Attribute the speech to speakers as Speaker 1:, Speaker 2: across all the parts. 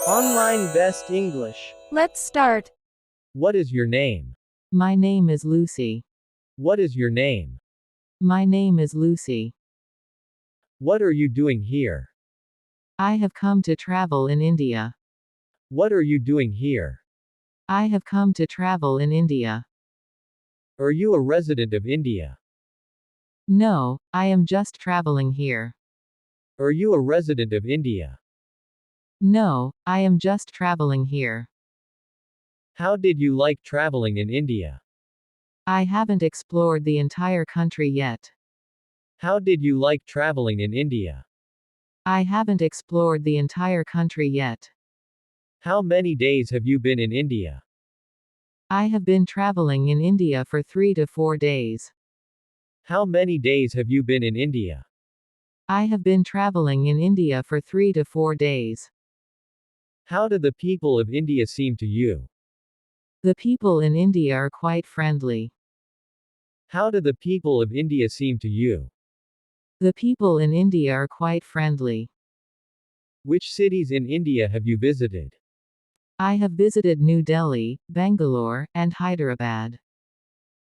Speaker 1: Online Best English.
Speaker 2: Let's start.
Speaker 1: What is your name?
Speaker 2: My name is Lucy.
Speaker 1: What is your name?
Speaker 2: My name is Lucy.
Speaker 1: What are you doing here?
Speaker 2: I have come to travel in India.
Speaker 1: What are you doing here?
Speaker 2: I have come to travel in India.
Speaker 1: Are you a resident of India?
Speaker 2: No, I am just traveling here.
Speaker 1: Are you a resident of India?
Speaker 2: No, I am just traveling here.
Speaker 1: How did you like traveling in India?
Speaker 2: I haven't explored the entire country yet.
Speaker 1: How did you like traveling in India?
Speaker 2: I haven't explored the entire country yet.
Speaker 1: How many days have you been in India?
Speaker 2: I have been traveling in India for 3 to 4 days.
Speaker 1: How many days have you been in India?
Speaker 2: I have been traveling in India for 3 to 4 days.
Speaker 1: How do the people of India seem to you?
Speaker 2: The people in India are quite friendly.
Speaker 1: How do the people of India seem to you?
Speaker 2: The people in India are quite friendly.
Speaker 1: Which cities in India have you visited?
Speaker 2: I have visited New Delhi, Bangalore, and Hyderabad.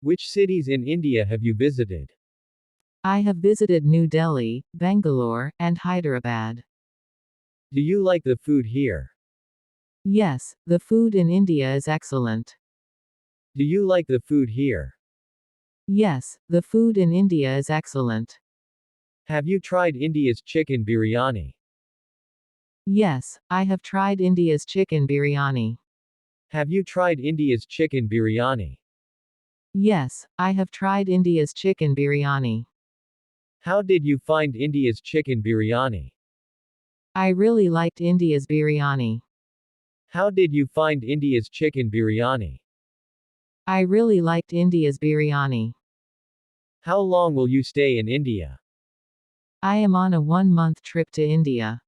Speaker 1: Which cities in India have you visited?
Speaker 2: I have visited New Delhi, Bangalore, and Hyderabad.
Speaker 1: Do you like the food here?
Speaker 2: Yes, the food in India is excellent.
Speaker 1: Do you like the food here?
Speaker 2: Yes, the food in India is excellent.
Speaker 1: Have you tried India's chicken biryani?
Speaker 2: Yes, I have tried India's chicken biryani.
Speaker 1: Have you tried India's chicken biryani?
Speaker 2: Yes, I have tried India's chicken biryani.
Speaker 1: How did you find India's chicken biryani?
Speaker 2: I really liked India's biryani.
Speaker 1: How did you find India's chicken biryani?
Speaker 2: I really liked India's biryani.
Speaker 1: How long will you stay in India?
Speaker 2: I am on a 1-month trip to India.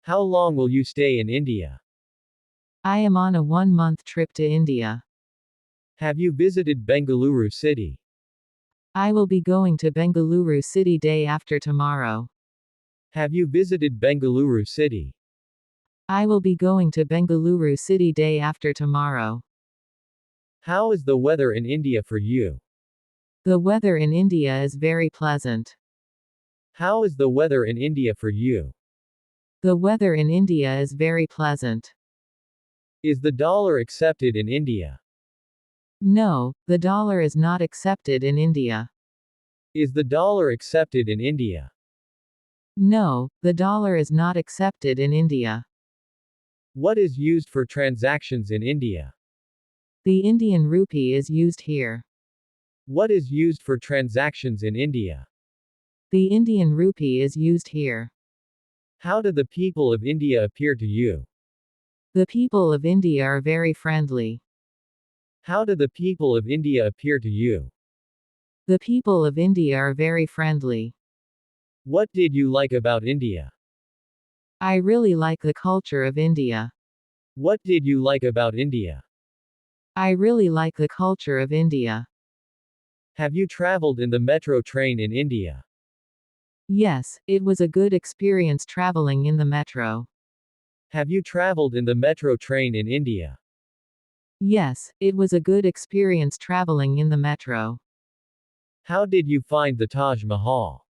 Speaker 1: How long will you stay in India?
Speaker 2: I am on a 1-month trip to India.
Speaker 1: Have you visited Bengaluru city?
Speaker 2: I will be going to Bengaluru city day after tomorrow.
Speaker 1: Have you visited Bengaluru city?
Speaker 2: I will be going to Bengaluru city day after tomorrow.
Speaker 1: How is the weather in India for you?
Speaker 2: The weather in India is very pleasant.
Speaker 1: How is the weather in India for you?
Speaker 2: The weather in India is very pleasant.
Speaker 1: Is the dollar accepted in India?
Speaker 2: No, the dollar is not accepted in India.
Speaker 1: Is the dollar accepted in India?
Speaker 2: No, the dollar is not accepted in India.
Speaker 1: What is used for transactions in India?
Speaker 2: The Indian rupee is used here.
Speaker 1: What is used for transactions in India?
Speaker 2: The Indian rupee is used here.
Speaker 1: How do the people of India appear to you?
Speaker 2: The people of India are very friendly.
Speaker 1: How do the people of India appear to you?
Speaker 2: The people of India are very friendly.
Speaker 1: What did you like about India?
Speaker 2: I really like the culture of India.
Speaker 1: What did you like about India?
Speaker 2: I really like the culture of India.
Speaker 1: Have you traveled in the metro train in India?
Speaker 2: Yes, it was a good experience traveling in the metro.
Speaker 1: Have you traveled in the metro train in India?
Speaker 2: Yes, it was a good experience traveling in the metro.
Speaker 1: How did you find the Taj Mahal?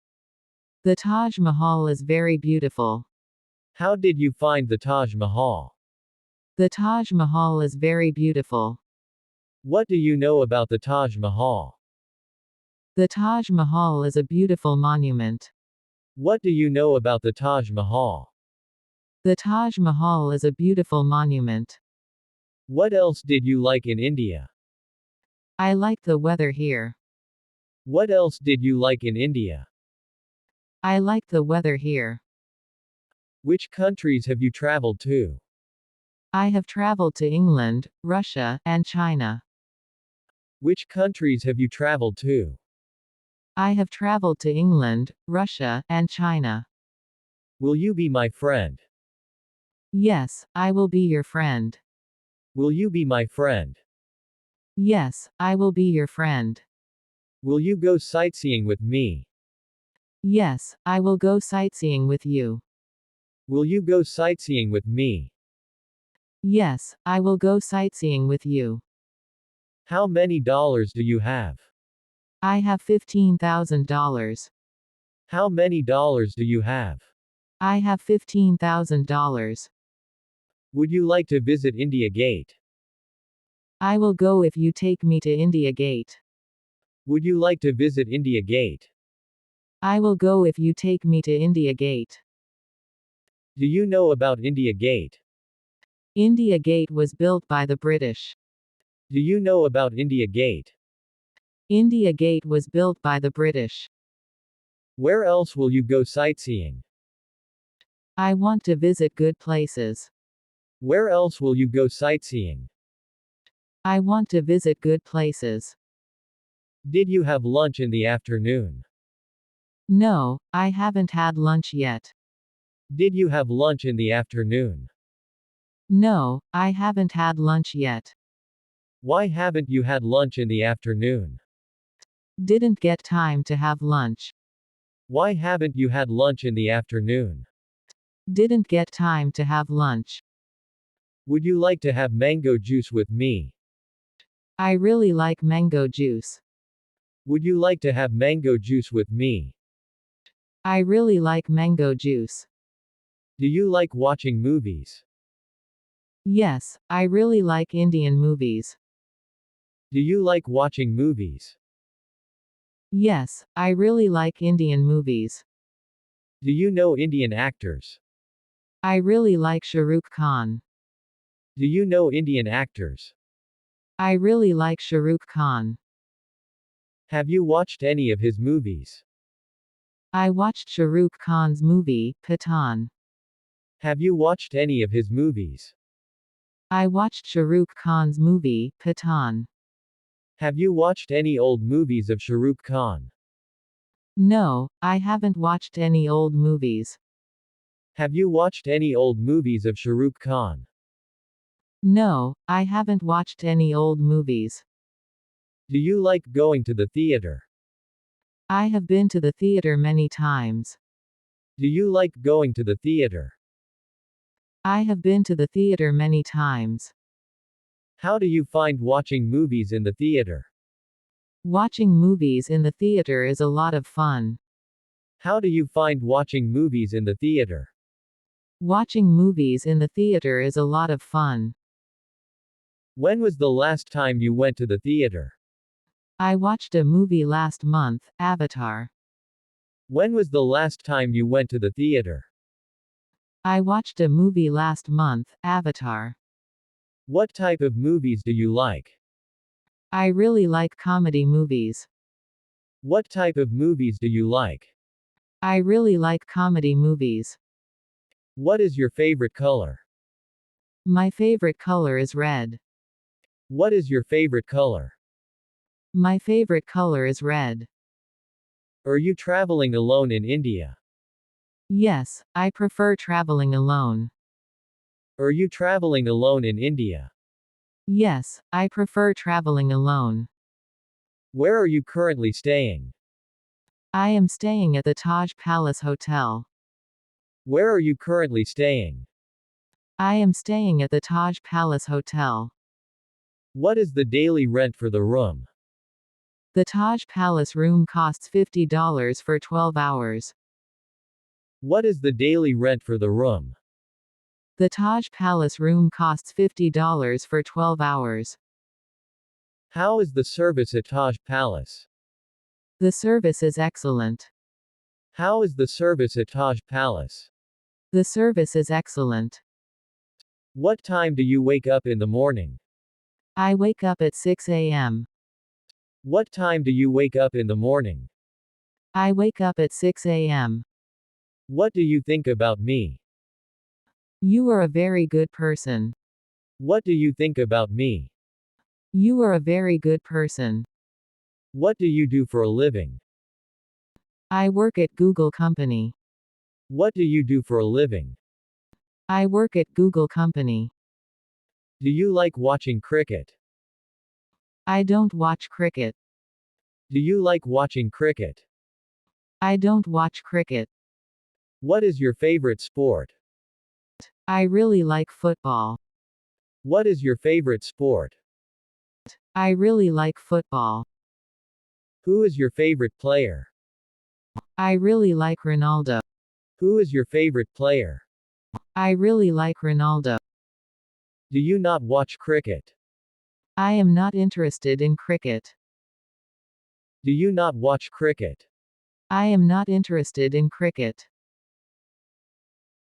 Speaker 2: The Taj Mahal is very beautiful.
Speaker 1: How did you find the Taj Mahal?
Speaker 2: The Taj Mahal is very beautiful.
Speaker 1: What do you know about the Taj Mahal?
Speaker 2: The Taj Mahal is a beautiful monument.
Speaker 1: What do you know about the Taj Mahal?
Speaker 2: The Taj Mahal is a beautiful monument.
Speaker 1: What else did you like in India?
Speaker 2: I like the weather here.
Speaker 1: What else did you like in India?
Speaker 2: I like the weather here.
Speaker 1: Which countries have you traveled to?
Speaker 2: I have traveled to England, Russia, and China.
Speaker 1: Which countries have you traveled to?
Speaker 2: I have traveled to England, Russia, and China.
Speaker 1: Will you be my friend?
Speaker 2: Yes, I will be your friend.
Speaker 1: Will you be my friend?
Speaker 2: Yes, I will be your friend.
Speaker 1: Will you go sightseeing with me?
Speaker 2: Yes, I will go sightseeing with you.
Speaker 1: Will you go sightseeing with me?
Speaker 2: Yes, I will go sightseeing with you.
Speaker 1: How many dollars do you have?
Speaker 2: I have $15,000.
Speaker 1: How many dollars do you have?
Speaker 2: I have $15,000.
Speaker 1: Would you like to visit India Gate?
Speaker 2: I will go if you take me to India Gate.
Speaker 1: Would you like to visit India Gate?
Speaker 2: I will go if you take me to India Gate.
Speaker 1: Do you know about India Gate?
Speaker 2: India Gate was built by the British.
Speaker 1: Do you know about India Gate?
Speaker 2: India Gate was built by the British.
Speaker 1: Where else will you go sightseeing?
Speaker 2: I want to visit good places.
Speaker 1: Where else will you go sightseeing?
Speaker 2: I want to visit good places.
Speaker 1: Did you have lunch in the afternoon?
Speaker 2: No, I haven't had lunch yet.
Speaker 1: Did you have lunch in the afternoon?
Speaker 2: No, I haven't had lunch yet.
Speaker 1: Why haven't you had lunch in the afternoon?
Speaker 2: Didn't get time to have lunch.
Speaker 1: Why haven't you had lunch in the afternoon?
Speaker 2: Didn't get time to have lunch.
Speaker 1: Would you like to have mango juice with me?
Speaker 2: I really like mango juice.
Speaker 1: Would you like to have mango juice with me?
Speaker 2: I really like mango juice.
Speaker 1: Do you like watching movies?
Speaker 2: Yes, I really like Indian movies.
Speaker 1: Do you like watching movies?
Speaker 2: Yes, I really like Indian movies.
Speaker 1: Do you know Indian actors?
Speaker 2: I really like Shah Rukh Khan.
Speaker 1: Do you know Indian actors?
Speaker 2: I really like Shah Rukh Khan.
Speaker 1: Have you watched any of his movies?
Speaker 2: I watched Shah Rukh Khan's movie, Pathan.
Speaker 1: Have you watched any of his movies?
Speaker 2: I watched Shah Rukh Khan's movie, Pathan.
Speaker 1: Have you watched any old movies of Shah Rukh Khan?
Speaker 2: No, I haven't watched any old movies.
Speaker 1: Have you watched any old movies of Shah Rukh Khan?
Speaker 2: No, I haven't watched any old movies.
Speaker 1: Do you like going to the theater?
Speaker 2: I have been to the theater many times.
Speaker 1: Do you like going to the theater?
Speaker 2: I have been to the theater many times.
Speaker 1: How do you find watching movies in the theater?
Speaker 2: Watching movies in the theater is a lot of fun.
Speaker 1: How do you find watching movies in the theater?
Speaker 2: Watching movies in the theater is a lot of fun.
Speaker 1: When was the last time you went to the theater?
Speaker 2: I watched a movie last month, Avatar.
Speaker 1: When was the last time you went to the theater?
Speaker 2: I watched a movie last month, Avatar.
Speaker 1: What type of movies do you like?
Speaker 2: I really like comedy movies.
Speaker 1: What type of movies do you like?
Speaker 2: I really like comedy movies.
Speaker 1: What is your favorite color?
Speaker 2: My favorite color is red.
Speaker 1: What is your favorite color?
Speaker 2: My favorite color is red.
Speaker 1: Are you traveling alone in India?
Speaker 2: Yes, I prefer traveling alone.
Speaker 1: Are you traveling alone in India?
Speaker 2: Yes, I prefer traveling alone.
Speaker 1: Where are you currently staying?
Speaker 2: I am staying at the Taj Palace Hotel.
Speaker 1: Where are you currently staying?
Speaker 2: I am staying at the Taj Palace Hotel.
Speaker 1: What is the daily rent for the room?
Speaker 2: The Taj Palace room costs $50 for 12 hours.
Speaker 1: What is the daily rent for the room?
Speaker 2: The Taj Palace room costs $50 for 12 hours.
Speaker 1: How is the service at Taj Palace?
Speaker 2: The service is excellent.
Speaker 1: How is the service at Taj Palace?
Speaker 2: The service is excellent.
Speaker 1: What time do you wake up in the morning?
Speaker 2: I wake up at 6 a.m.
Speaker 1: What time do you wake up in the morning?
Speaker 2: I wake up at 6 a.m.
Speaker 1: What do you think about me?
Speaker 2: You are a very good person.
Speaker 1: What do you think about me?
Speaker 2: You are a very good person.
Speaker 1: What do you do for a living?
Speaker 2: I work at Google Company.
Speaker 1: What do you do for a living?
Speaker 2: I work at Google Company.
Speaker 1: Do you like watching cricket?
Speaker 2: I don't watch cricket.
Speaker 1: Do you like watching cricket?
Speaker 2: I don't watch cricket.
Speaker 1: What is your favorite sport?
Speaker 2: I really like football.
Speaker 1: What is your favorite sport?
Speaker 2: I really like football.
Speaker 1: Who is your favorite player?
Speaker 2: I really like Ronaldo.
Speaker 1: Who is your favorite player?
Speaker 2: I really like Ronaldo.
Speaker 1: Do you not watch cricket?
Speaker 2: I am not interested in cricket.
Speaker 1: Do you not watch cricket?
Speaker 2: I am not interested in cricket.